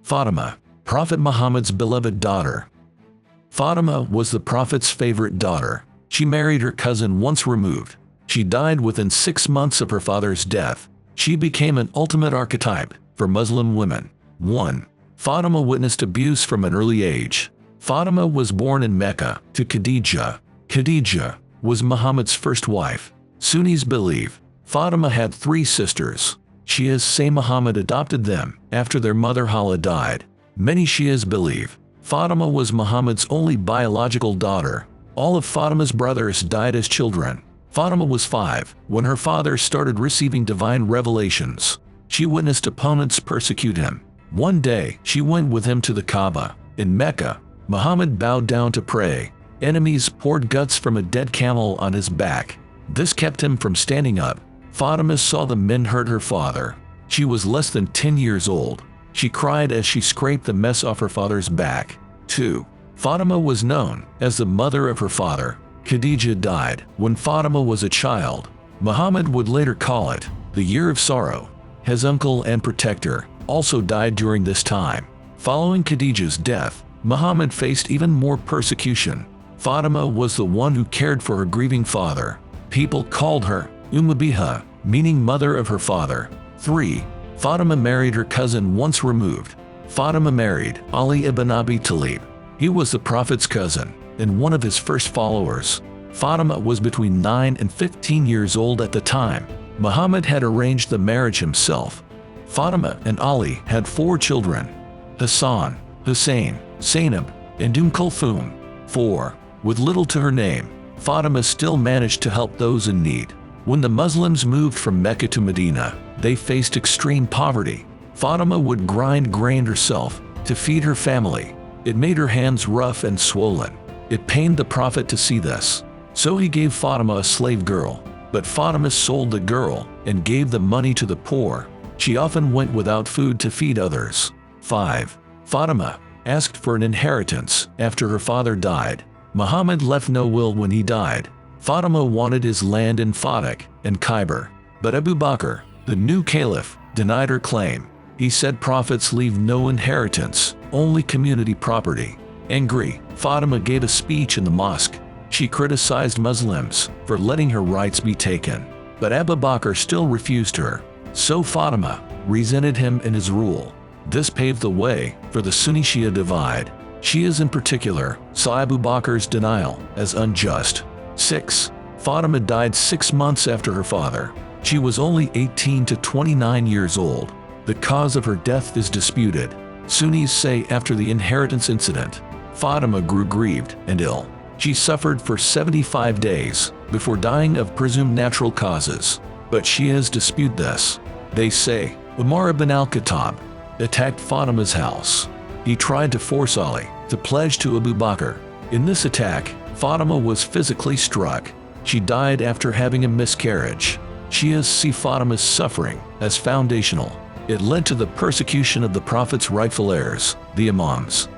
Fatima, Prophet Muhammad's beloved daughter. Fatima was the Prophet's favorite daughter. She married her cousin once removed. She died within 6 months of her father's death. She became an ultimate archetype for Muslim women. 1. Fatima witnessed abuse from an early age. Fatima was born in Mecca to Khadija. Khadija was Muhammad's first wife. Sunnis believe Fatima had 3 sisters. Shias say Muhammad adopted them after their mother Hala died. Many Shias believe Fatima was Muhammad's only biological daughter. All of Fatima's brothers died as children. Fatima was 5 when her father started receiving divine revelations. She witnessed opponents persecute him. One day, she went with him to the Kaaba. In Mecca, Muhammad bowed down to pray. Enemies poured guts from a dead camel on his back. This kept him from standing up. Fatima saw the men hurt her father. She was less than 10 years old. She cried as she scraped the mess off her father's back. 2. Fatima was known as the mother of her father. Khadija died when Fatima was a child. Muhammad would later call it the year of sorrow. His uncle and protector also died during this time. Following Khadija's death, Muhammad faced even more persecution. Fatima was the one who cared for her grieving father. People called her Biha, meaning mother of her father. 3. Fatima married her cousin once removed. Fatima married Ali ibn Abi Talib. He was the Prophet's cousin and one of his first followers. Fatima was between 9 and 15 years old at the time. Muhammad had arranged the marriage himself. Fatima and Ali had 4 children: Hassan, Hussein, Zainab, and Kulthum. 4. With little to her name, Fatima still managed to help those in need. When the Muslims moved from Mecca to Medina, they faced extreme poverty. Fatima would grind grain herself to feed her family. It made her hands rough and swollen. It pained the Prophet to see this. So he gave Fatima a slave girl. But Fatima sold the girl and gave the money to the poor. She often went without food to feed others. 5. Fatima asked for an inheritance after her father died. Muhammad left no will when he died. Fatima wanted his land in Fadak and Khyber. But Abu Bakr, the new caliph, denied her claim. He said prophets leave no inheritance, only community property. Angry, Fatima gave a speech in the mosque. She criticized Muslims for letting her rights be taken. But Abu Bakr still refused her. So Fatima resented him and his rule. This paved the way for the Sunni-Shia divide. Shias in particular saw Abu Bakr's denial as unjust. 6. Fatima died 6 months after her father. She was only 18 to 29 years old. The cause of her death is disputed. Sunnis say after the inheritance incident, Fatima grew grieved and ill. She suffered for 75 days before dying of presumed natural causes. But Shias dispute this. They say Umar ibn al-Khattab attacked Fatima's house. He tried to force Ali to pledge to Abu Bakr. In this attack, Fatima was physically struck. She died after having a miscarriage. Shias see Fatima's suffering as foundational. It led to the persecution of the Prophet's rightful heirs, the Imams.